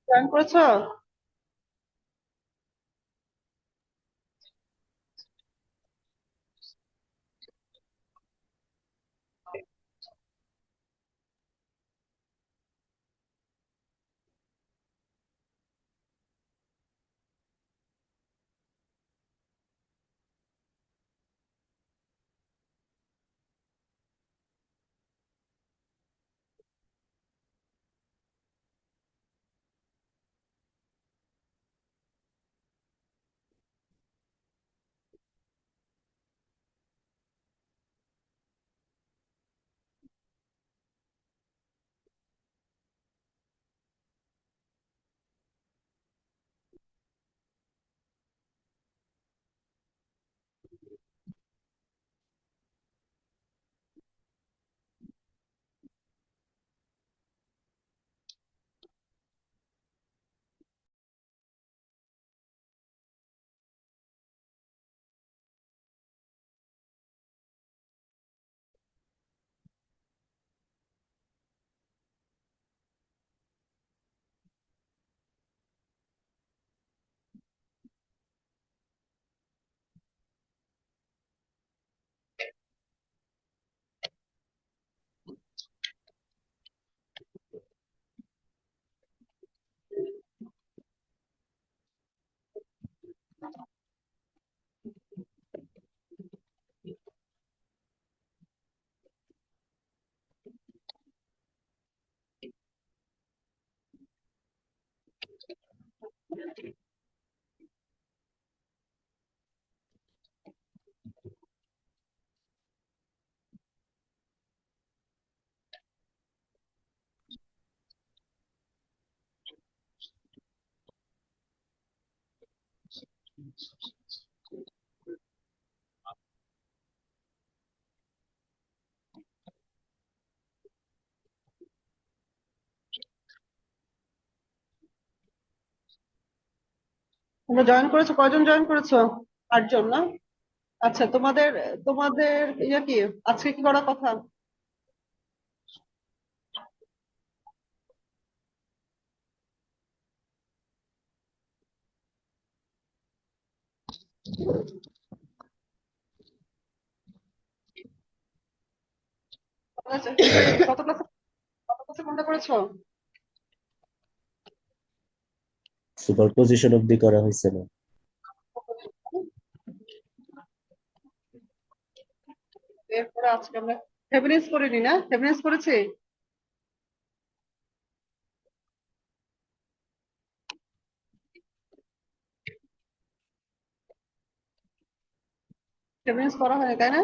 Join করেছো? তোমরা join করেছো? কয়জন জয়েন করেছো? 8 জন না? আচ্ছা, তোমাদের তোমাদের ইয়ে কি, আজকে কি করার কথা? কত ক্লাসে কত ক্লাসে কোনটা করেছো? সুপারপজিশন অব্দি করা হয়েছে না। এরপরে আজকে আমরা ফেমিনিস্ট করিনি, না? ফেমিনিস্ট করেছি। ফেমিনিস্ট করা হয়নি, তাই না?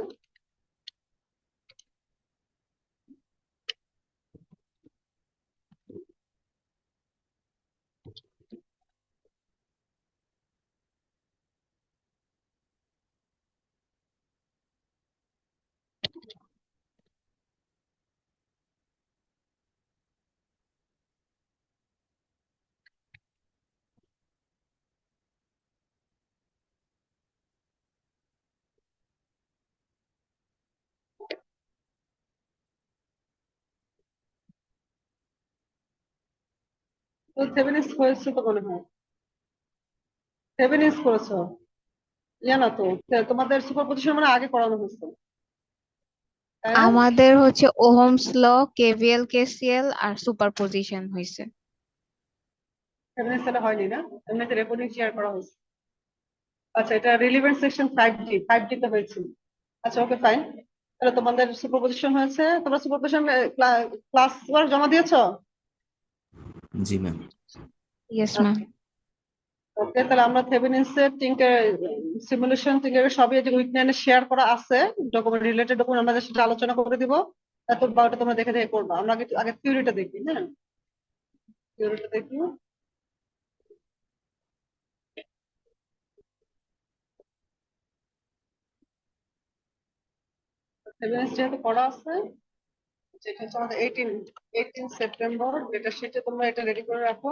তো ফেমিনিস্ট হয়েছে তো মনে হয়। ফেমিনিস্ট করেছো? ইয়া না তো, তোমাদের সুপার পজিশন মানে আগে করানো হয়েছে, তাই না? আমাদের হচ্ছে ওহমস ল, কেভিএল, কেসিএল আর সুপারপজিশন হয়েছে। ফেমিনিস্ট তাহলে হয়নি, না? এমনিতে রেকর্ডিং শেয়ার করা হয়েছে। আচ্ছা, এটা রিলিভেন্ট সেকশন 5D, 5D তে হয়েছিল। আচ্ছা, ওকে, ফাইন। তাহলে তোমাদের সুপারপজিশন হয়েছে। তোমরা সুপারপজিশন ক্লাস ওয়ার্ক জমা দিয়েছো? জি ম্যাম। Yes ma'am. আচ্ছা, ওকে, তাহলে আমরা থেভেনিনসের টিঙ্কের সিমুলেশন টিঙ্কের সবই যে উইকনেস শেয়ার করা আছে, ডকুমেন্ট রিলেটেড ডকুমেন্ট আমরা সেটা আলোচনা করে দিব। তারপর বারোটা তোমরা দেখে দেখে করবা। আমরা আগে আগে থিওরিটা দেখি, হ্যাঁ? থিওরিটা দেখি। থেভেনিনস যেহেতু পড়া আছে, যেটা হচ্ছে আমাদের 18 সেপ্টেম্বর, ডেটা শিটে তোমরা এটা রেডি করে রাখো।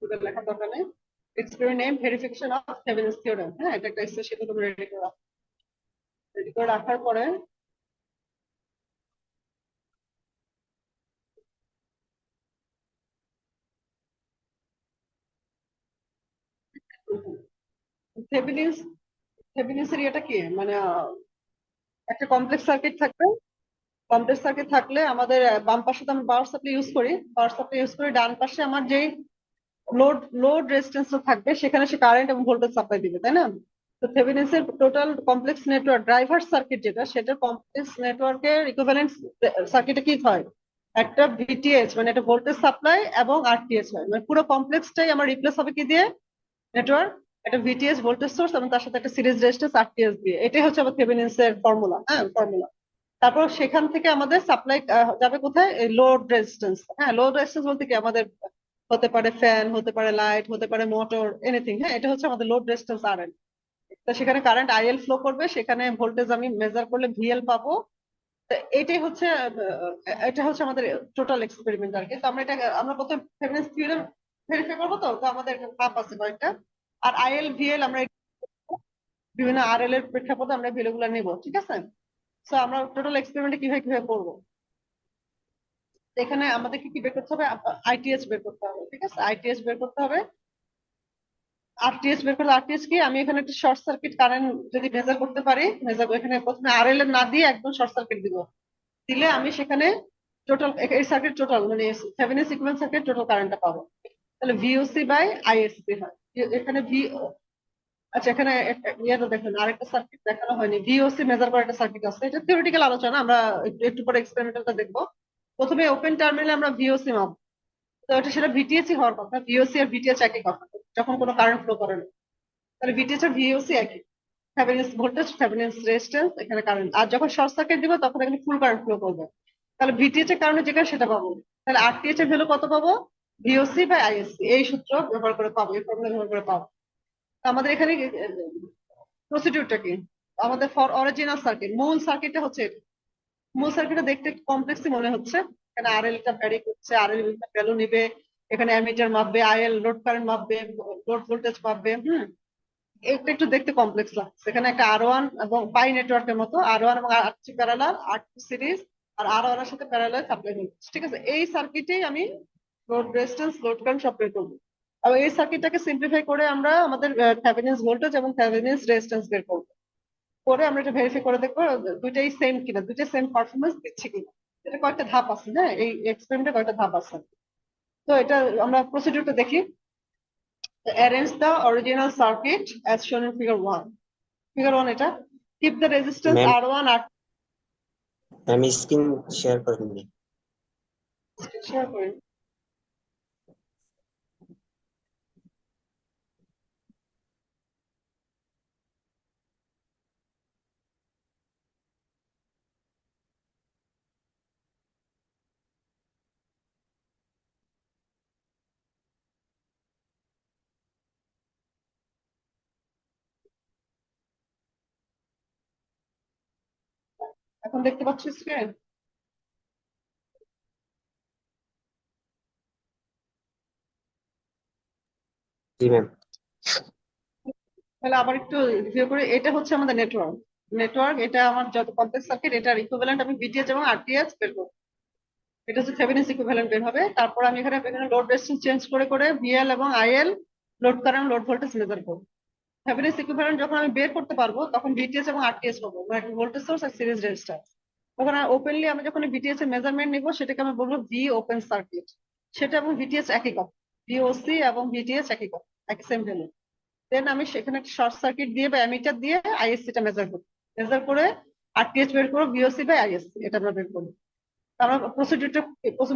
ওটা লেখার দরকার নেই। Experiment name verification of Thevenin's theorem, হ্যাঁ, এটা একটা স্পেশালি তোমরা রেডি করে রাখো। রেডি করে রাখার পরে থেভেনিনস থেভেনিনসের ইয়েটা কি মানে একটা কমপ্লেক্স সার্কিট থাকবে। কমপ্লেক্স সার্কিট থাকলে আমাদের বাম পাশে তো আমরা পাওয়ার সাপ্লাই ইউজ করি, ডান পাশে আমার যেই লোড রেজিস্ট্যান্স থাকবে সেখানে সে কারেন্ট এবং ভোল্টেজ সাপ্লাই দিবে, তাই না? তো থেভেনিনসের total complex network driver circuit যেটা, সেটা কমপ্লেক্স নেটওয়ার্কের ইকুইভ্যালেন্ট সার্কিটে কি হয়, একটা ভিটিএইচ মানে একটা ভোল্টেজ সাপ্লাই এবং আরটিএইচ হয়, মানে পুরো কমপ্লেক্সটাই আমার রিপ্লেস হবে কি দিয়ে, নেটওয়ার্ক, একটা ভিটিএইচ ভোল্টেজ সোর্স এবং তার সাথে একটা সিরিজ রেজিস্ট্যান্স আরটিএস দিয়ে। এটাই হচ্ছে আমার থেভেনিনসের ফর্মুলা, হ্যাঁ ফর্মুলা। তারপর সেখান থেকে আমাদের সাপ্লাই যাবে কোথায়, লোড রেজিস্ট্যান্স। হ্যাঁ, লোড রেজিস্ট্যান্স বলতে কি, আমাদের হতে পারে ফ্যান, হতে পারে লাইট, হতে পারে মোটর, এনিথিং। হ্যাঁ, এটা হচ্ছে আমাদের লোড রেজিস্ট্যান্স আর এল। তো সেখানে কারেন্ট আইএল ফ্লো করবে, সেখানে ভোল্টেজ আমি মেজার করলে ভিএল পাবো। তো এইটাই হচ্ছে এটা হচ্ছে আমাদের টোটাল এক্সপেরিমেন্ট আর কি। তো আমরা প্রথমে থেভেনিনস থিওরেম ভেরিফাই করবো। তো আমাদের ধাপ আছে কয়েকটা। আর আইএল ভিএল আমরা বিভিন্ন আরএল এর প্রেক্ষাপটে আমরা ভ্যালু গুলো নিব, ঠিক আছে? তো আমরা টোটাল এক্সপেরিমেন্টে কিভাবে কিভাবে করবো, এখানে আমাদেরকে কি বের করতে হবে, আইটিএস বের করতে হবে, ঠিক আছে? আইটিএস বের করতে হবে। আরটিএস বের করলে, আরটিএস কি, আমি এখানে একটা শর্ট সার্কিট কারেন্ট যদি মেজার করতে পারি, এখানে প্রথমে আরএল এর না দিয়ে একদম শর্ট সার্কিট দিব, দিলে আমি সেখানে টোটাল এই সার্কিট টোটাল মানে থেভেনিনস ইকুইভ্যালেন্ট সার্কিট টোটাল কারেন্টটা পাবো। তাহলে ভিওসি বাই আইএসসি হয় এখানে আচ্ছা, এখানে ইয়েটা দেখেন, আরেকটা সার্কিট দেখানো হয়নি, ভিওসি মেজার করা একটা সার্কিট আছে। এটা থিওরিটিক্যাল আলোচনা, আমরা একটু পরে এক্সপেরিমেন্টালটা দেখবো। প্রথমে ওপেন টার্মিনালে আমরা ভিওসি মাপবো। তো এটা সেটা ভিটিএসই হওয়ার কথা, ভিওসি আর ভিটিএস একই কথা যখন কোনো কারেন্ট ফ্লো করে না। তাহলে ভিটিএস আর ভিওসি একই, থেভেনিনস ভোল্টেজ, থেভেনিনস রেজিস্ট্যান্স, এখানে কারেন্ট। আর যখন শর্ট সার্কিট দিব তখন এখানে ফুল কারেন্ট ফ্লো করবে। তাহলে ভিটিএস এর কারণে যেটা সেটা পাবো। তাহলে আরটিএস এর ভ্যালু কত পাবো, ভিওসি বাই আইএসসি, এই সূত্র ব্যবহার করে পাবো, এই ফর্মুলা ব্যবহার করে পাবো। তো আমাদের এখানে প্রসিডিউরটা কি, আমাদের ফর অরিজিনাল সার্কিট মূল সার্কিটটা হচ্ছে এটা। মূল সার্কিটটা দেখতে একটু কমপ্লেক্সই মনে হচ্ছে। এখানে আরএল টা ভ্যারি করছে, আরএল ভ্যালু নিবে, এখানে অ্যামিটার মাপবে, আইএল লোড কারেন্ট মাপবে, লোড ভোল্টেজ মাপবে। এটা একটু দেখতে কমপ্লেক্স লাগছে। এখানে একটা আর ওয়ান এবং পাই নেটওয়ার্কের মতো আর ওয়ান এবং আর থ্রি প্যারালাল, আর টু সিরিজ, আর আর ওয়ান এর সাথে প্যারালাল সাপ্লাই ভোল্টেজ, ঠিক আছে? এই সার্কিটেই আমি লোড রেজিস্ট্যান্স, লোড কারেন্ট সব বের করবো। আর এই সার্কিটটাকে সিম্পলিফাই করে আমরা আমাদের থেভেনিনস ভোল্টেজ এবং থেভেনিনস রেজিস্ট্যান্স বের করবো। করে আমরা এটা ভেরিফাই করে দেখবো দুইটাই সেম কিনা, দুইটা সেম পারফরমেন্স দিচ্ছে কিনা। এটা কয়েকটা ধাপ আছে, হ্যাঁ, এই এক্সপেরিমেন্টে কয়েকটা ধাপ আছে। তো এটা আমরা প্রসিডিউরটা দেখি। Arrange the original circuit as shown in figure 1. Figure 1 এটা, keep the resistance ma'am, R1 R আমি স্ক্রিন শেয়ার করে দিই। share করি। এখন দেখতে পাচ্ছি স্ক্রিন? জি ম্যাম। তাহলে আবার একটু রিভিউ করি। এটা হচ্ছে আমাদের নেটওয়ার্ক, এটা আমার যত কমপ্লেক্স সার্কিট, এটার ইকুইভ্যালেন্ট আমি ভিটিএস এবং আরটিএস বের করবো। এটা হচ্ছে থেভেনিনস ইকুইভ্যালেন্ট বের হবে। তারপর আমি এখানে লোড রেজিস্ট্যান্স চেঞ্জ করে করে ভিএল এবং IL, load current, load voltage measure করবো। থেভেনিনস ইকুইভ্যালেন্ট যখন আমি বের করতে পারবো তখন ভিটিএস এবং আরটিএস পাবো, মানে একটা ভোল্টেজ সোর্স আর সিরিজ রেজিস্ট্যান্স। তখন ওপেনলি আমি যখন ভিটিএস এর মেজারমেন্ট নিব সেটাকে আমি বলবো ভি ওপেন সার্কিট। সেটা এবং ভিটিএস একই কথা, ভিওসি এবং ভিটিএস একই কথা, একই সেম ভ্যালু। দেন আমি সেখানে একটা শর্ট সার্কিট দিয়ে বা অ্যামিটার দিয়ে আইএসসি টা মেজার করবো। মেজার করে আরটিএস বের করবো, ভিওসি বাই আইএসসি, এটা আমরা বের করবো। আমরা প্রসিডিউরটা,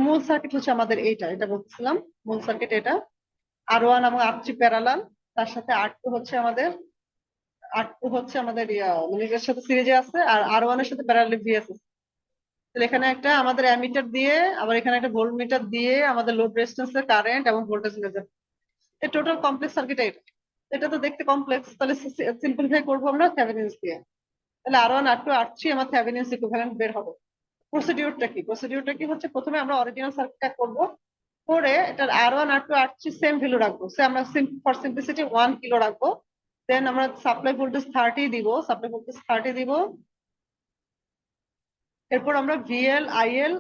মূল সার্কিট হচ্ছে আমাদের এটা বলছিলাম। মূল সার্কিট এটা, আর ওয়ান এবং আর থ্রি প্যারালাল, তার সাথে আর টু হচ্ছে আমাদের, মানে এর সাথে সিরিজে আছে, আর আর ওয়ান এর সাথে প্যারালাল ভিএস আছে। তাহলে এখানে একটা আমাদের অ্যামিটার দিয়ে, আবার এখানে একটা ভোল্ট মিটার দিয়ে আমাদের লোড রেজিস্ট্যান্সের কারেন্ট এবং ভোল্টেজ মেজার। এই টোটাল কমপ্লেক্স সার্কিট এটা। এটা তো দেখতে কমপ্লেক্স, তাহলে সিম্পলিফাই করবো আমরা থেভেনিনস দিয়ে। তাহলে আর ওয়ান আর টু আর থ্রি আমার থেভেনিনস ইকুইভ্যালেন্ট বের হবে। প্রসিডিউরটা কি হচ্ছে, প্রথমে আমরা অরিজিনাল সার্কিটটা করবো, করে এটার আর ওয়ান আর টু আর থ্রি সেম ভ্যালু রাখবো। সে আমরা ফর সিম্পলিসিটি 1 কিলো রাখবো। দেন আমরা সাপ্লাই ভোল্টেজ 30 দিব। এরপর আমরা ভিএল আইএল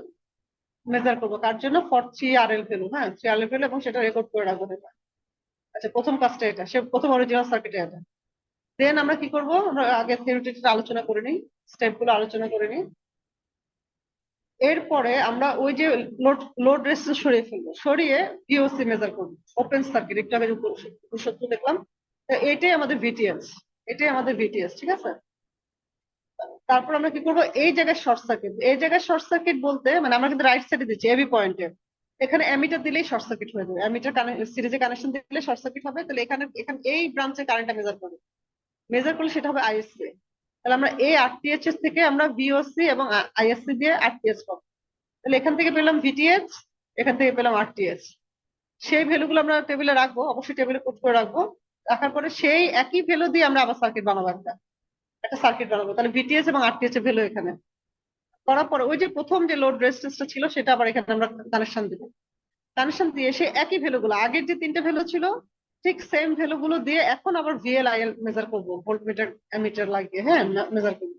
মেজার করবো, কার জন্য, ফর 3 RL ভ্যালু, হ্যাঁ 3 RL ভ্যালু, এবং সেটা রেকর্ড করে রাখবো এটা। আচ্ছা, প্রথম কাজটা এটা, সে প্রথম অরিজিনাল সার্কিটে এটা। দেন আমরা কি করব, আমরা আগে থিওরিটিটা আলোচনা করে নিই, স্টেপগুলো আলোচনা করে নিই। এরপরে আমরা ওই যে লোড রেজিস্ট্যান্স সরিয়ে ফেলবো, সরিয়ে ভিওসি মেজার করবো, ওপেন সার্কিট, একটু আগে সত্য দেখলাম। তো এটাই আমাদের ভিটিএস, এটাই আমাদের ভিটিএস, ঠিক আছে। তারপর আমরা কি করবো, এই জায়গায় শর্ট সার্কিট, এই জায়গায় শর্ট সার্কিট বলতে মানে আমরা কিন্তু রাইট সাইডে দিচ্ছি এবি পয়েন্টে, এখানে অ্যামিটার দিলেই শর্ট সার্কিট হয়ে যাবে, অ্যামিটার সিরিজে কানেকশন দিলে শর্ট সার্কিট হবে। তাহলে এখানে এখানে এই ব্রাঞ্চে কারেন্টটা মেজার করবে, মেজার করলে সেটা হবে আইএসসি। তাহলে আমরা এই আরটিএইচ থেকে আমরা ভিওসি এবং আইএসসি দিয়ে আরটিএইচ পাবো। তাহলে এখান থেকে পেলাম ভিটিএইচ, এখান থেকে পেলাম আরটিএইচ। সেই ভ্যালুগুলো আমরা টেবিলে রাখবো, অবশ্যই টেবিলে কোড করে রাখবো। রাখার পরে সেই একই ভ্যালু দিয়ে আমরা আবার সার্কিট বানাবো, একটা একটা সার্কিট বানাবো। তাহলে ভিটিএস এবং আরটিএইচ এর ভ্যালু এখানে করার পরে ওই যে প্রথম যে লোড রেজিস্ট্যান্সটা ছিল সেটা আবার এখানে আমরা কানেকশন দিব। কানেকশন দিয়ে সেই একই ভ্যালু গুলো, আগের যে তিনটে ভ্যালু ছিল ঠিক সেম ভ্যালু গুলো দিয়ে এখন আবার ভিএল আইএল মেজার করবো, ভোল্টমিটার অ্যামিটার লাগিয়ে, হ্যাঁ মেজার করবো।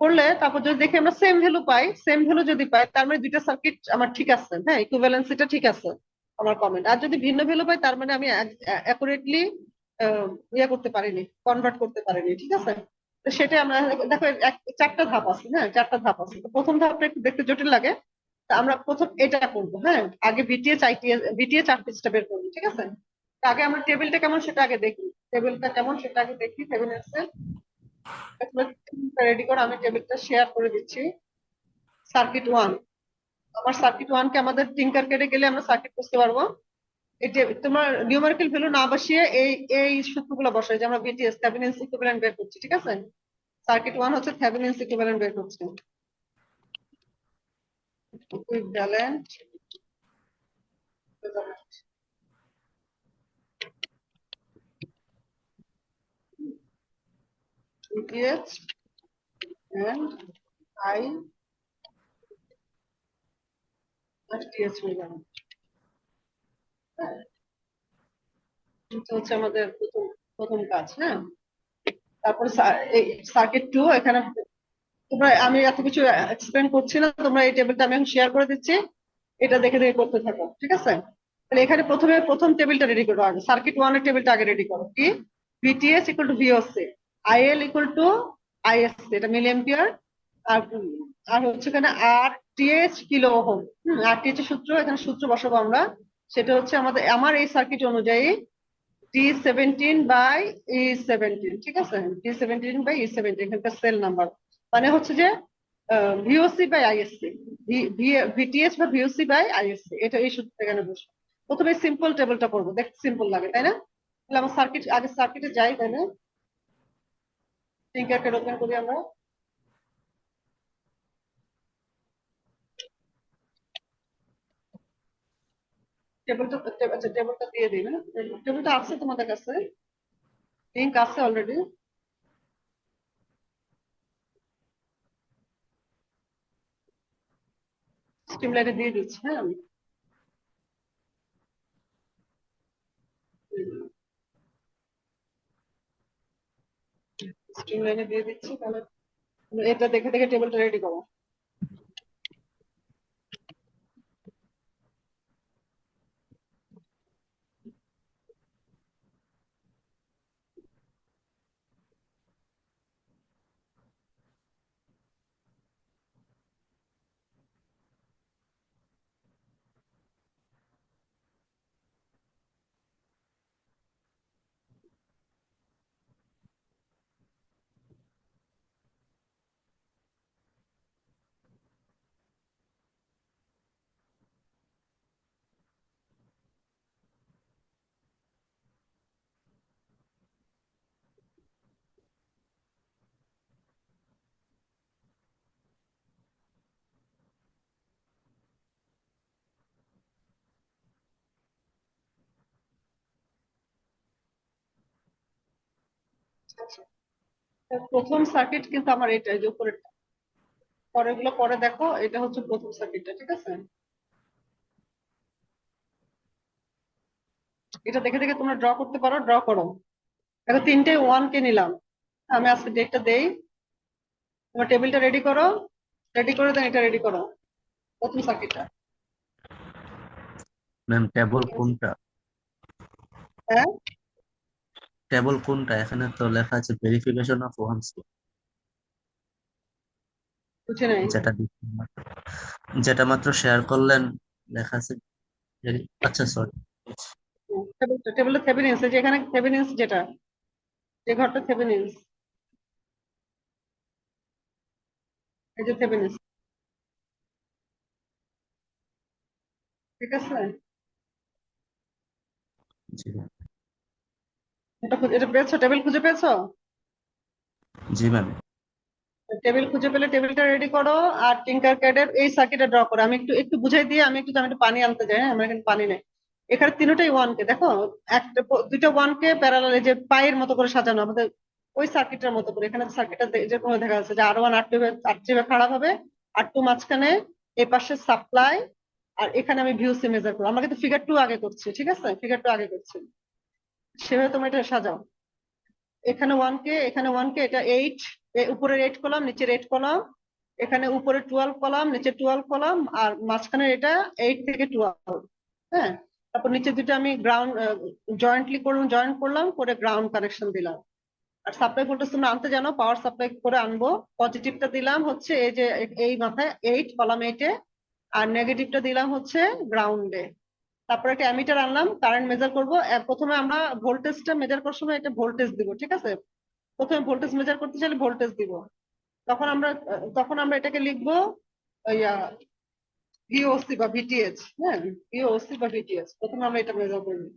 করলে তারপর যদি দেখি আমরা সেম ভ্যালু পাই, সেম ভ্যালু যদি পাই তার মানে দুইটা সার্কিট আমার ঠিক আছে, হ্যাঁ ইকুইভ্যালেন্সিটা ঠিক আছে আমার কমেন্ট। আর যদি ভিন্ন ভ্যালু পাই তার মানে আমি অ্যাকুরেটলি ইয়ে করতে পারিনি, কনভার্ট করতে পারিনি, ঠিক আছে। তো সেটা আমরা দেখো চারটা ধাপ আছে, হ্যাঁ চারটা ধাপ আছে। তো প্রথম ধাপটা একটু দেখতে জটিল লাগে, তা আমরা প্রথম এটা করবো, হ্যাঁ আগে ভিটিএস আইটিএস ভিটিএস আরটিএসটা বের করবো, ঠিক আছে। তা আগে আমরা টেবিলটা কেমন সেটা আগে দেখি, টেবিলটা কেমন সেটা আগে দেখি। টেবিল রেডি করো, আমি টেবিলটা শেয়ার করে দিচ্ছি। সার্কিট ওয়ান, আমার সার্কিট ওয়ান কে আমাদের টিঙ্কার কেটে গেলে আমরা সার্কিট বুঝতে পারবো। এটা তোমার নিউমেরিক্যাল ভ্যালু না বসিয়ে এই এই সূত্রগুলো বসাই, যে আমরা ভিটিএস থেভেনিনস ইকুইভ্যালেন্ট বের করছি, ঠিক আছে। সার্কিট ওয়ান হচ্ছে থেভেনিনস ইকুইভ্যালেন্ট বের করছি, equivalent VTS and I RTS হয়ে যাবে। হ্যাঁ, এটা হচ্ছে আমাদের প্রথম প্রথম কাজ, হ্যাঁ। তারপরে এই সার্কিট টু, এখানে তোমরা, আমি এত কিছু এক্সপ্লেন করছি না, তোমরা এই টেবিলটা আমি এখন শেয়ার করে দিচ্ছি, এটা দেখে দেখে করতে থাকো, ঠিক আছে। তাহলে এখানে প্রথমে প্রথম টেবিলটা রেডি করো, আগে সার্কিট ওয়ান এর টেবিলটা আগে রেডি করো। কি, VTS equal to VOC, IL equal to ISC, এটা মিলি এম্পিয়ার। আর আর হচ্ছে এখানে R TH kilo ohm. R TH এর সূত্র, এখানে সূত্র বসাবো আমরা। সেটা হচ্ছে আমার এই সার্কিট অনুযায়ী D17/E17, ঠিক আছে, D17/E17 এখানকার সেল নাম্বার, মানে হচ্ছে যে ভিওসি বাই আইএসসি, ভিটিএস বা ভিওসি বাই আইএসসি, এটা এই সূত্র এখানে বসে। প্রথমে সিম্পল টেবিলটা করবো, দেখতে সিম্পল লাগে তাই না। তাহলে আমার সার্কিট, আগে সার্কিটে যাই, তাই না। টিঙ্কারকে ওপেন করি আমরা, টেবিলটা, আচ্ছা টেবিলটা দিয়ে দিই না, টেবিলটা আছে তোমাদের কাছে, লিঙ্ক আছে অলরেডি। স্ট্রিমলাইনে দিয়ে দিচ্ছি, হ্যাঁ আমি। স্ট্রিমলাইনে দিয়ে দিচ্ছি, তাহলে এটা দেখে দেখে টেবিলটা রেডি করো। আচ্ছা, প্রথম সার্কিট কিন্তু আমার এটা, এই যে উপরেরটা, পরেরগুলো পরে দেখো, এটা হচ্ছে প্রথম সার্কিটটা, ঠিক আছে। এটা দেখে দেখে তোমরা ড্র করতে পারো, ড্র করো। দেখো তিনটে ওয়ান কে নিলাম, আমি আজকে ডেটটা দেই। তোমার টেবিলটা রেডি করো, রেডি করে দেন, এটা রেডি করো, প্রথম সার্কিটটা। ম্যাম টেবল কোনটা? হ্যাঁ, টেবল কোনটা? এখানে তো লেখা আছে ভেরিফিকেশন অফ ওয়ান্স, বুঝি নাই। যেটা যেটা মাত্র শেয়ার করলেন, লেখা আছে আচ্ছা সরি। টেবিলে থেভেনিনস, এই যে এখানে থেভেনিনস, যেটা যে ঘরটা থেভেনিনস, এই যে থেভেনিনস, ঠিক আছে? জি এটা পেয়েছো? টেবিল খুঁজে পেয়েছো? জি ম্যাম। টেবিল খুঁজে পেলে টেবিলটা রেডি করো, আর টিঙ্কার ক্যাডের এই সার্কিটটা ড্র করো। আমি একটু একটু বুঝাই দিয়ে আমি একটু পানি আনতে যাই। হ্যাঁ, আমার এখানে পানি নেই। এখানে তিনটাই ওয়ান কে, দেখো, একটা দুইটা ওয়ান কে প্যারালাল, যে পায়ের মতো করে সাজানো আমাদের ওই সার্কিটের মতো করে। এখানে সার্কিটটা যেরকম দেখা যাচ্ছে যে আর 1 আর 2 আর 3 খারাপ হবে, আর 2 মাঝখানে, এই পাশে সাপ্লাই, আর এখানে আমি ভিউসি মেজার করবো। আমরা কিন্তু ফিগার 2 আগে করছি, ঠিক আছে? ফিগার 2 আগে করছি, সেভাবে তোমরা এটা সাজাও। এখানে 1 কে, এখানে 1 কে, এটা 8, উপরের 8 কলাম, নিচের 8 কলাম, এখানে উপরে 12 কলাম, নিচে 12 কলাম, আর মাঝখানে এটা 8 থেকে 12। হ্যাঁ, তারপর নিচে দুটো আমি গ্রাউন্ড জয়েন্টলি করলাম, জয়েন্ট করলাম, করে গ্রাউন্ড কানেকশন দিলাম। আর সাপ্লাই ভোল্টেজ তোমরা আনতে জানো, পাওয়ার সাপ্লাই করে আনবো। পজিটিভটা দিলাম হচ্ছে এই যে এই মাথায় 8 কলাম 8-এ, আর নেগেটিভটা দিলাম হচ্ছে গ্রাউন্ডে। তারপরে একটা অ্যামিটার আনলাম, কারেন্ট মেজার করবো। প্রথমে আমরা ভোল্টেজটা মেজার করার সময় একটা ভোল্টেজ দিব, ঠিক আছে? প্রথমে ভোল্টেজ মেজার করতে চাইলে ভোল্টেজ দিব। তখন আমরা এটাকে লিখবো ভিওসি বা ভিটিএইচ। হ্যাঁ, ভিওসি বা ভিটিএইচ, প্রথমে আমরা এটা মেজার করবো।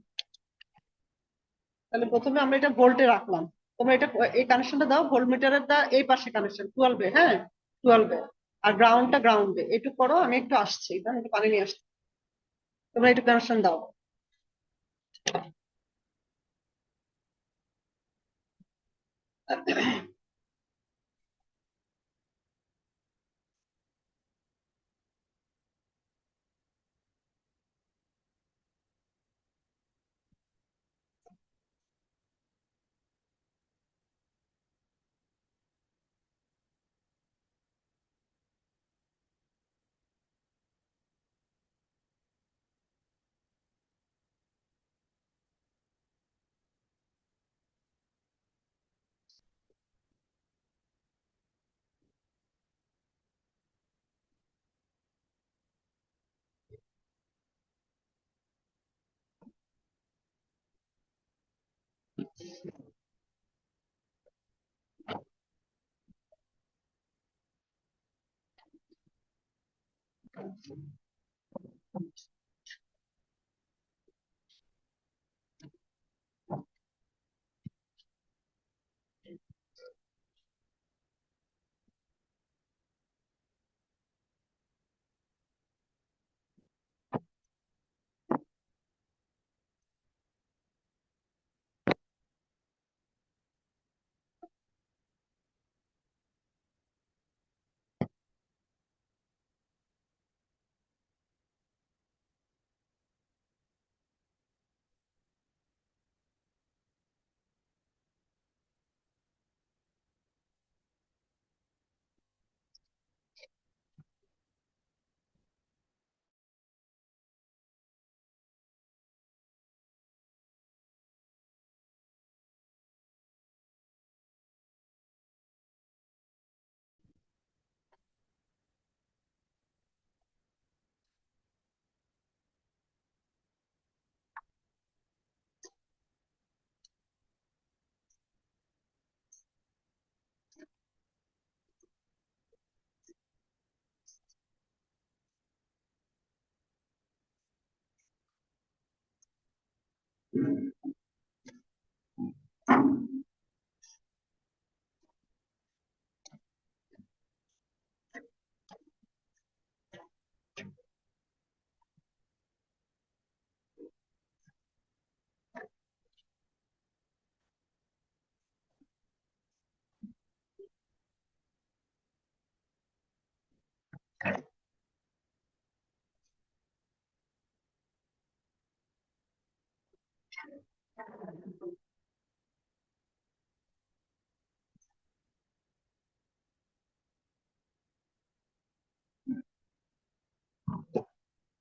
তাহলে প্রথমে আমরা এটা ভোল্টে রাখলাম। তোমরা এটা এই কানেকশনটা দাও, ভোল্ট মিটারের দা এই পাশে কানেকশন 12-এ। হ্যাঁ, 12-এ। আর গ্রাউন্ডটা গ্রাউন্ডে। একটু করো, আমি একটু আসছি, হ্যাঁ, একটু পানি নিয়ে আসছি। তোমরা একটু কানেকশন দাও।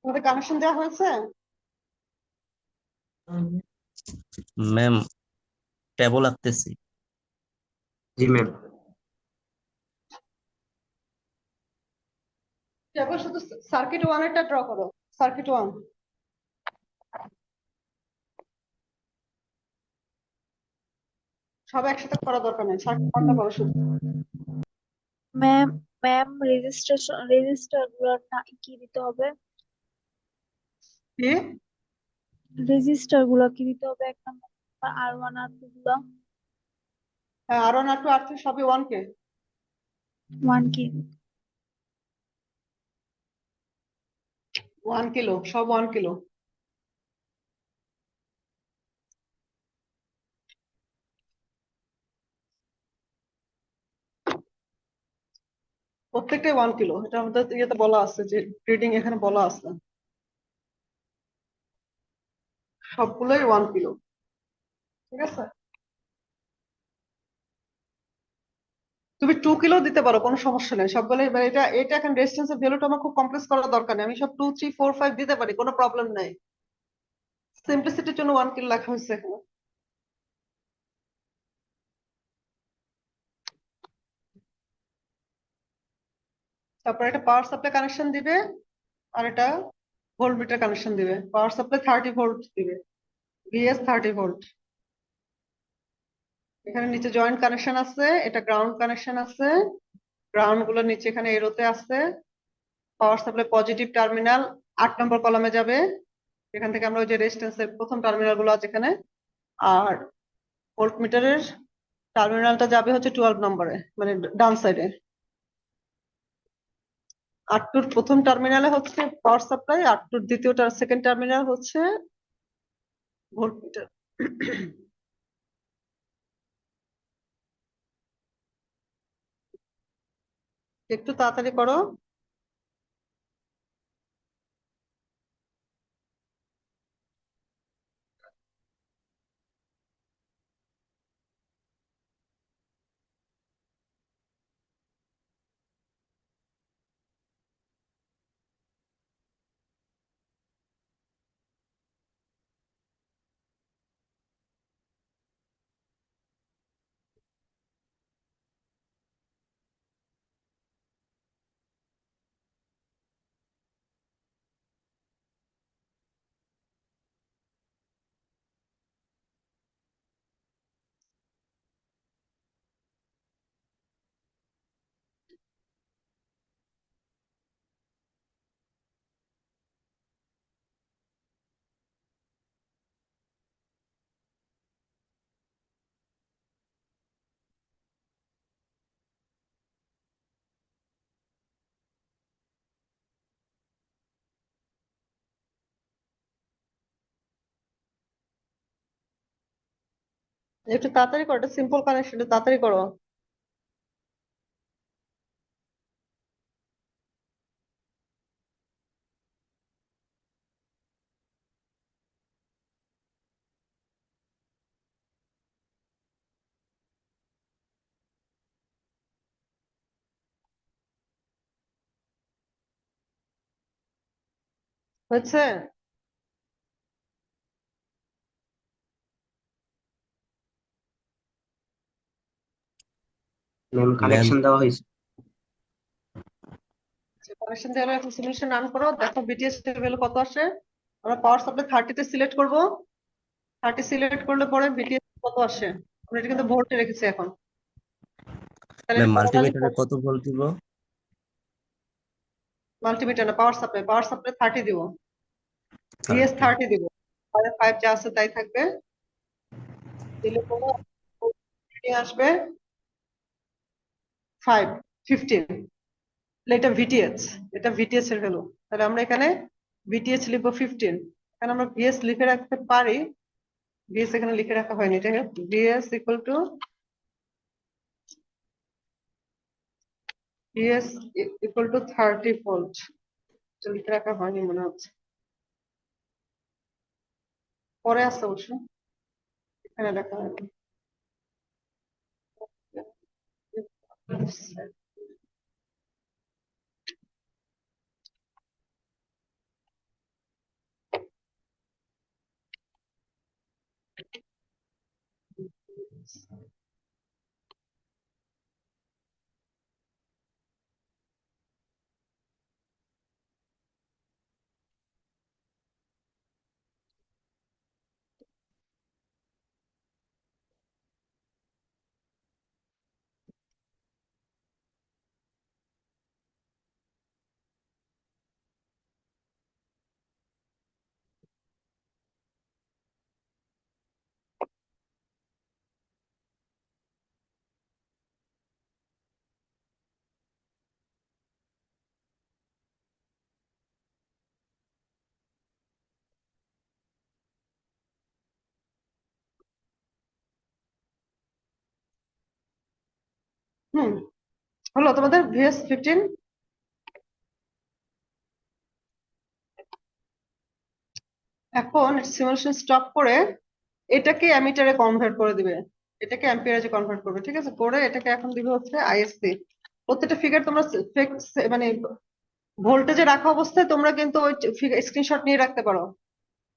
তোমাদের কানেকশন দেওয়া হয়েছে? ম্যাম ট্যাবও লাগতেছি। জি ম্যাম। এবার শুধু সার্কিট ওয়ানেরটা ড্র করো, সার্কিট ওয়ান। সব একসাথে করা দরকার নেই, সার্কিট ওয়ানটা করো শুধু। ম্যাম ম্যাম রেজিস্টার গুলোর কি দিতে হবে? কি? রেজিস্টার গুলো কি দিতে হবে? এক নম্বর R1 R2 গুলো হ্যাঁ, আর ওয়ান আর টু আর থ্রি সবই ওয়ান কে। 1 কি? 1 কিলো, সব 1 কিলো। প্রত্যেকটাই 1 কিলো, এটা আমাদের ইয়েতে বলা আছে, যে রিডিং এখানে বলা আছে, সবগুলোই 1 কিলো। ঠিক আছে, তুমি 2 কিলো দিতে পারো, কোনো সমস্যা নেই সবগুলোই। মানে এটা এটা এখন রেজিস্ট্যান্সের ভ্যালুটা আমার খুব কমপ্লেক্স করার দরকার নেই, আমি সব 2 3 4 5 দিতে পারি, কোনো প্রবলেম নাই। সিম্পলিসিটির জন্য 1 কিলো লেখা হয়েছে এখানে। তারপর একটা পাওয়ার সাপ্লাই কানেকশন দিবে, আর এটা ভোল্ট মিটার কানেকশন দিবে। পাওয়ার সাপ্লাই 30 ভোল্ট দিবে, ভিএস 30 ভোল্ট। এখানে নিচে জয়েন্ট কানেকশন আছে, এটা গ্রাউন্ড কানেকশন আছে, গ্রাউন্ড গুলো নিচে এখানে এরোতে আছে। পাওয়ার সাপ্লাই পজিটিভ টার্মিনাল 8 নম্বর কলামে যাবে, এখান থেকে আমরা ওই যে রেজিস্ট্যান্সের প্রথম টার্মিনাল গুলো আছে এখানে। আর ভোল্ট মিটারের টার্মিনালটা যাবে হচ্ছে 12 নম্বরে, মানে ডান সাইডে। 8 প্রথম টার্মিনালে হচ্ছে পাওয়ার সাপ্লাই, 8 দ্বিতীয় সেকেন্ড টার্মিনাল হচ্ছে ভোল্ট মিটার। একটু তাড়াতাড়ি করো। একটু তাড়াতাড়ি করো, এটা সিম্পল কানেকশন, একটু তাড়াতাড়ি করো। হচ্ছে? ম্যাম ম্যাম কানেকশন দেওয়া হয়েছে। কানেকশন দেওয়ার এখন সলিউশন রান করো, দেখো বিটিএস এর ভ্যালু কত আসে। আমরা পাওয়ার সাপ্লাই 30 তে সিলেক্ট করব, 30 সিলেক্ট করলে পরে বিটিএস কত আসে। আমরা এটা কিন্তু ভোল্টে রেখেছি এখন, তাহলে ম্যাম এটা parallel মাল্টিমিটারে কত ভোল্ট দিব? মাল্টিমিটার না, পাওয়ার সাপ্লাই, পাওয়ার সাপ্লাই 30 দিব, ভিএস 30। 30 দিব। 5 যা আছে তাই থাকবে, দিলে পরে আসবে 15। এটা ভিটিএস, এটা ভিটিএস এর ভ্যালু। তাহলে আমরা এখানে ভিটিএস লিখবো 15। এখানে আমরা ভিএস লিখে রাখতে পারি, ভিএস এখানে লিখে রাখা হয়নি, এটা VS equal to VS equal to 30 volt, লিখে রাখা হয়নি মনে হচ্ছে, পরে আসছে অবশ্য, এখানে লেখা হয়নি। হুম, হলো তোমাদের VS 15? এখন সিমুলেশন স্টপ করে এটাকে অ্যামিটারে কনভার্ট করে দিবে, এটাকে অ্যাম্পিয়ারে কনভার্ট করবে, ঠিক আছে? করে এটাকে এখন দিবে হচ্ছে ISC। প্রত্যেকটা ফিগার তোমরা মানে ভোল্টেজে রাখা অবস্থায় তোমরা কিন্তু ওই স্ক্রিনশট নিয়ে রাখতে পারো,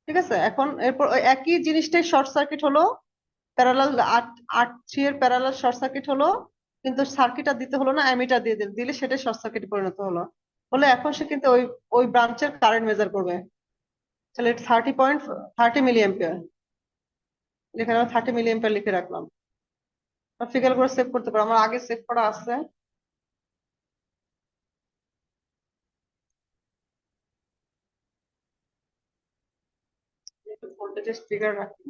ঠিক আছে? এখন এরপর ওই একই জিনিসটাই শর্ট সার্কিট হলো, প্যারালাল 8 3 এর প্যারালাল শর্ট সার্কিট হলো, কিন্তু সার্কিট আর দিতে হলো না, অ্যামিটার দিয়ে দিলে সেটাই শর্ট সার্কিট পরিণত হলো। হলে এখন সে কিন্তু ওই ওই ব্রাঞ্চের কারেন্ট মেজার করবে। তাহলে 30 মিলি অ্যাম্পিয়ার, এখানে 30 মিলি অ্যাম্পিয়ার লিখে রাখলাম। ফিগার করে সেভ করতে পারো, আমার আগে সেভ করা আছে। ভোল্টেজের ফিগার রাখি।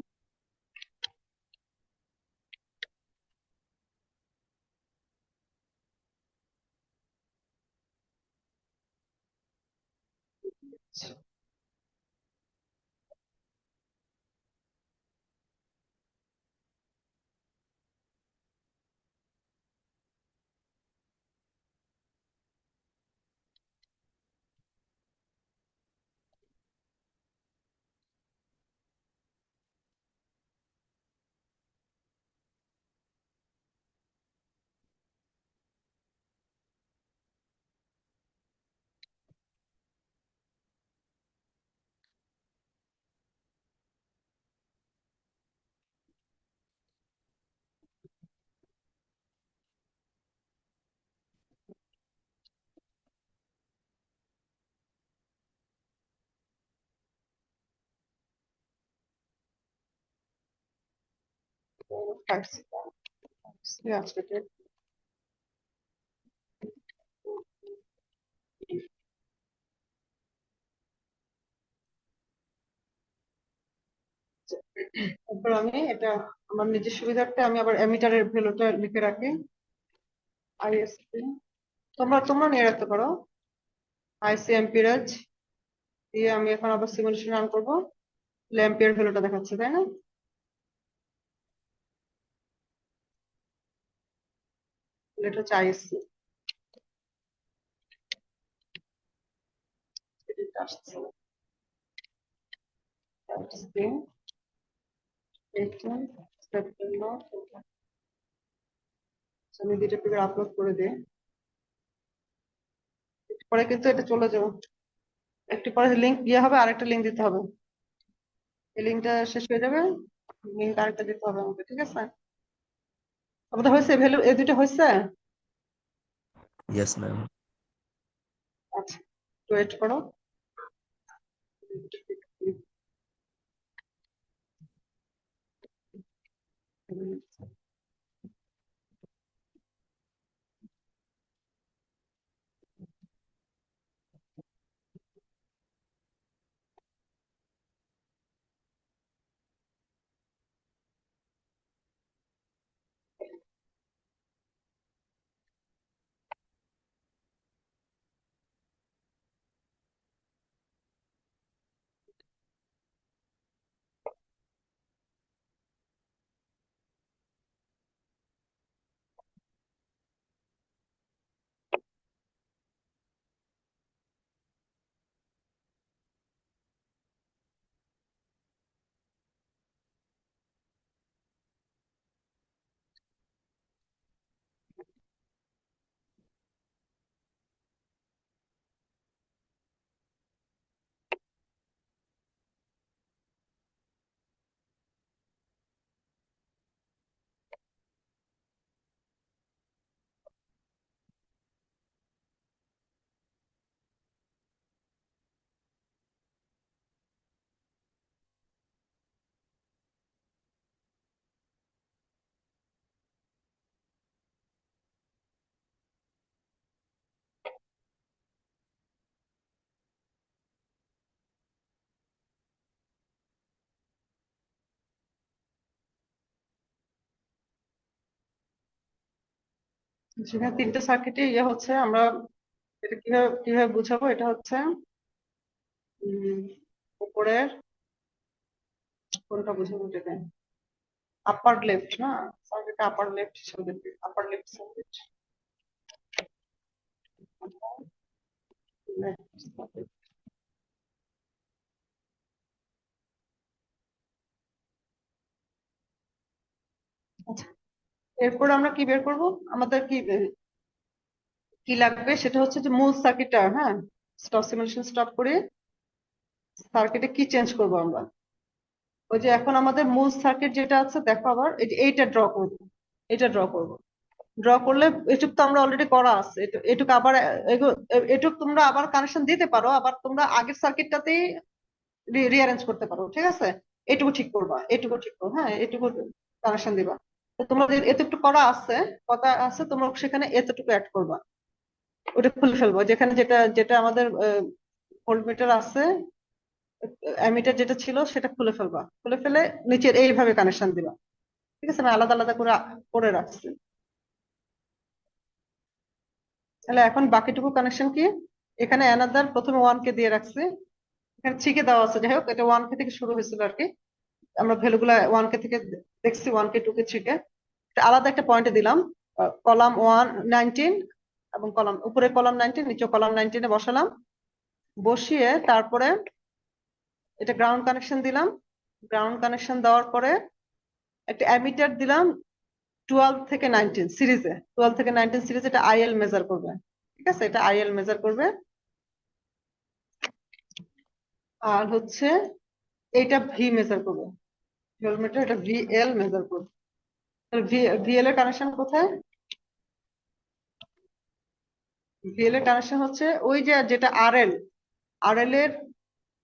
তারপর আমি এটা আমার নিজের সুবিধার্থে আমি আবার অ্যামিটারের ভ্যালুটা লিখে রাখি ISC। তোমরা তোমরা নিয়ে রাখতে পারো IC অ্যাম্পিয়ারেজ দিয়ে। আমি এখন আবার সিমুলেশন রান করবো, অ্যাম্পিয়ার ভ্যালুটা দেখাচ্ছে, তাই না? এটা হচ্ছে ISC। এটা আসছে ISC 18 সেপ্টেম্বর। আমি দুইটা ফিগার আপলোড করে দিই, পরে কিন্তু এটা চলে যাবে। একটু পরে লিঙ্ক দিয়ে হবে, আরেকটা লিঙ্ক দিতে হবে। এই লিঙ্কটা শেষ হয়ে যাবে, লিঙ্ক আরেকটা দিতে হবে আমাকে, ঠিক আছে? আমাদের হয়েছে ভ্যালু, এই দুইটা হয়েছে। Yes ma'am. আচ্ছা, ওয়েট করো। সেখানে তিনটে সার্কিটে ইয়ে হচ্ছে, আমরা এটা কিভাবে কিভাবে বুঝাবো, এটা হচ্ছে উপরের কোনটা বুঝাবো, এটাকে আপার লেফট না, সার্কিট আপার লেফট হিসেবে, আপার লেফট সার্কিট, আচ্ছা, এরপর আমরা কি বের করব, আমাদের কি কি লাগবে, সেটা হচ্ছে যে মূল সার্কিটটা, হ্যাঁ, স্টপ সিমুলেশন স্টপ করে সার্কিটে কি চেঞ্জ করব আমরা। ওই যে এখন আমাদের মূল সার্কিট যেটা আছে, দেখো আবার এই যে এইটা ড্র করব, এটা ড্র করব। ড্র করলে এটুক তো আমরা অলরেডি করা আছে, এটুক আবার এটুক তোমরা আবার কানেকশন দিতে পারো, আবার তোমরা আগের সার্কিটটাতেই রিঅ্যারেঞ্জ করতে পারো, ঠিক আছে। এটুকু ঠিক করবা, এটুকু ঠিক করো, হ্যাঁ, এটুকু কানেকশন দিবা। তো তোমাদের এতটুকু করা আছে, কথা আছে, তোমরা সেখানে এতটুকু অ্যাড করবা, ওটা খুলে ফেলবো, যেখানে যেটা যেটা আমাদের ভোল্টমিটার আছে, অ্যামিটার যেটা ছিল সেটা খুলে ফেলবা, খুলে ফেলে নিচের এইভাবে কানেকশন দিবা, ঠিক আছে, আমি আলাদা আলাদা করে করে রাখছি। তাহলে এখন বাকিটুকু কানেকশন কি, এখানে অ্যানাদার প্রথমে 1K দিয়ে রাখছি, এখানে 3K দেওয়া আছে, যাই হোক এটা 1K থেকে শুরু হয়েছিল আর কি, আমরা ভ্যালুগুলা 1K থেকে দেখছি, 1K 2K 3K, আলাদা একটা পয়েন্টে দিলাম, কলাম 19 এবং কলাম উপরে কলাম 19, নিচে কলাম 19 এ বসালাম, বসিয়ে তারপরে এটা গ্রাউন্ড কানেকশন দিলাম, গ্রাউন্ড কানেকশন দেওয়ার পরে একটা অ্যামিটার দিলাম 12 থেকে 19 সিরিজে, 12 থেকে 19 সিরিজে, এটা আইএল মেজার করবে, ঠিক আছে, এটা আইএল মেজার করবে। আর হচ্ছে এইটা ভি মেজার করবে, ভোল্টমিটার এটা ভিএল মেজার করবে। ভিএল এর কানেকশন কোথায়, ভিএল এর কানেকশন হচ্ছে ওই যে যেটা আরএল, আরএল এর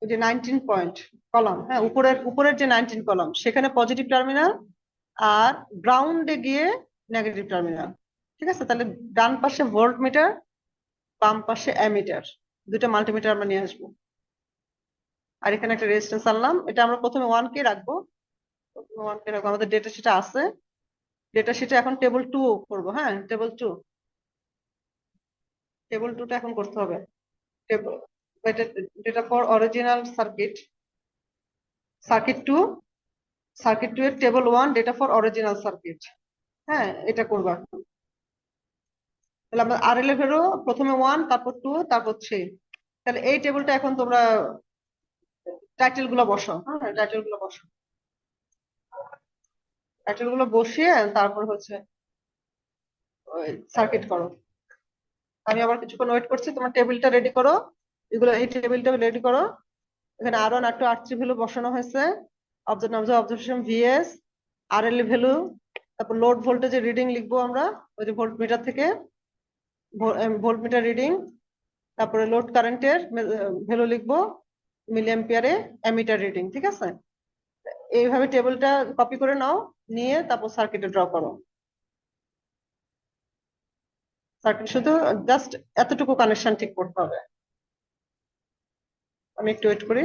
ওই যে 19 পয়েন্ট কলাম, হ্যাঁ, উপরের উপরের যে 19 কলাম সেখানে পজিটিভ টার্মিনাল, আর গ্রাউন্ডে গিয়ে নেগেটিভ টার্মিনাল, ঠিক আছে। তাহলে ডান পাশে ভোল্ট মিটার, বাম পাশে অ্যামিটার, দুটো মাল্টিমিটার আমরা নিয়ে আসবো। আর এখানে একটা রেজিস্ট্যান্স আনলাম, এটা আমরা প্রথমে 1K রাখবো, প্রথমে 1K রাখবো, আমাদের ডেটা শিটে আছে, ডেটা শিটে এখন টেবিল 2 করবো, হ্যাঁ, টেবিল 2, টেবিল 2টা এখন করতে হবে। Table data for original circuit, circuit 2, circuit 2 এর table 1 data for original circuit, হ্যাঁ, এটা করবা। তাহলে আমরা আর এল এর ভ্যালু প্রথমে 1, তারপর 2, তারপর 3, তাহলে এই টেবিলটা এখন তোমরা টাইটেল গুলো বসো, হ্যাঁ, টাইটেল গুলো বসো, টাইটেল গুলো বসিয়ে তারপর হচ্ছে সার্কিট করো। আমি আবার কিছুক্ষণ ওয়েট করছি, তোমার টেবিলটা রেডি করো, এগুলো এই টেবিলটা রেডি করো। এখানে আর ওয়ান আর টু আর থ্রি ভ্যালু বসানো হয়েছে, অবজারভেশন ভিএস, আর এল ভ্যালু, তারপর লোড ভোল্টেজের রিডিং লিখবো আমরা, ওই যে ভোল্ট মিটার থেকে ভোল্ট মিটার রিডিং, তারপরে লোড কারেন্টের ভ্যালু লিখবো মিলি অ্যাম্পিয়ারে, অ্যামিটার রিডিং, ঠিক আছে। এইভাবে টেবিলটা কপি করে নাও, নিয়ে তারপর সার্কিটে ড্র করো, সার্কিট শুধু জাস্ট এতটুকু কানেকশন ঠিক করতে হবে। আমি একটু ওয়েট করি।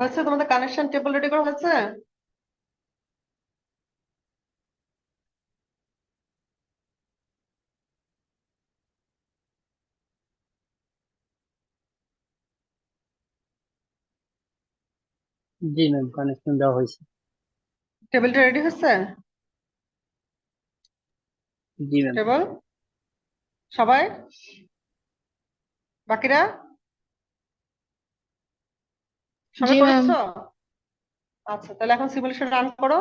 হচ্ছে তোমাদের কানেকশন টেবিল রেডি করা হয়েছে? জি ম্যাম, কানেকশন দেওয়া হয়েছে। টেবিলটা রেডি হচ্ছে? জি ম্যাম। টেবিল সবাই, বাকিরা সবাই জি ম্যাম। করেছো? আচ্ছা, তাহলে এখন সিমুলেশন রান করো।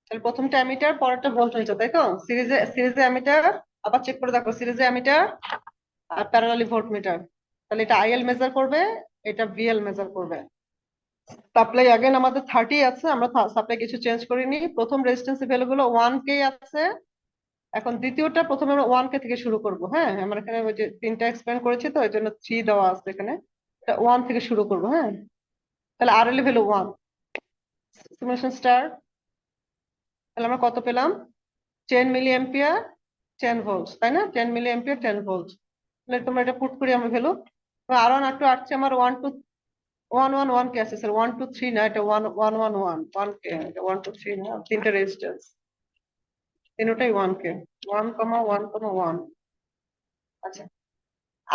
তাহলে প্রথমটা অ্যামিটার, পরেরটা ভোল্টমিটার, তাই তো? সিরিজে অ্যামিটার, আবার চেক করে দেখো সিরিজে অ্যামিটার আর প্যারালালি ভোল্টমিটার। তাহলে এটা আইএল মেজার করবে, এটা ভিএল মেজার করবে। সাপ্লাই अगेन আমাদের 30 আছে, আমরা সাপ্লাই কিছু চেঞ্জ করিনি। প্রথম রেজিস্ট্যান্স ভ্যালু গুলো 1k আছে। এখন দ্বিতীয়টা প্রথমে আমরা 1k থেকে শুরু করব। হ্যাঁ, আমরা এখানে ওই যে তিনটা এক্সপ্লেন করেছি তো, এই জন্য 3 দেওয়া আছে এখানে। এটা 1 থেকে শুরু করব। হ্যাঁ, তাহলে আরএল ভ্যালু 1, সিমুলেশন স্টার্ট। তাহলে আমরা কত পেলাম? 10 মিলি অ্যাম্পিয়ার 10 ভোল্ট, তাই না? 10 মিলি অ্যাম্পিয়ার 10 ভোল্ট। তাহলে তোমরা এটা পুট করি আমরা ভ্যালু। আর ওয়ান আর টু আসছে আমার 1 কে আছে স্যার, 1 2 3 না, এটা 1 কে, এটা 1 2 3 না, তিনটা রেজিস্ট্যান্স, তিনটাই 1 কে, 1,1,1। আচ্ছা,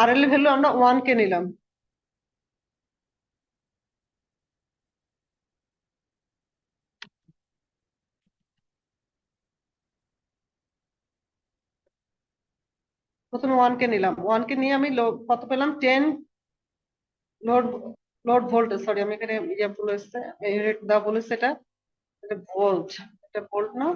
আরএল ভ্যালু আমরা 1 কে নিলাম। প্রথমে 1 কে নিলাম, 1 কে নিয়ে আমি কত পেলাম? 10 লোড লোড ভোল্টেজ, সরি আমি এখানে ইয়ে ভুল এসছে, ইউনিট দা ভুল এসছে, এটা ভোল্ট, এটা ভোল্ট না,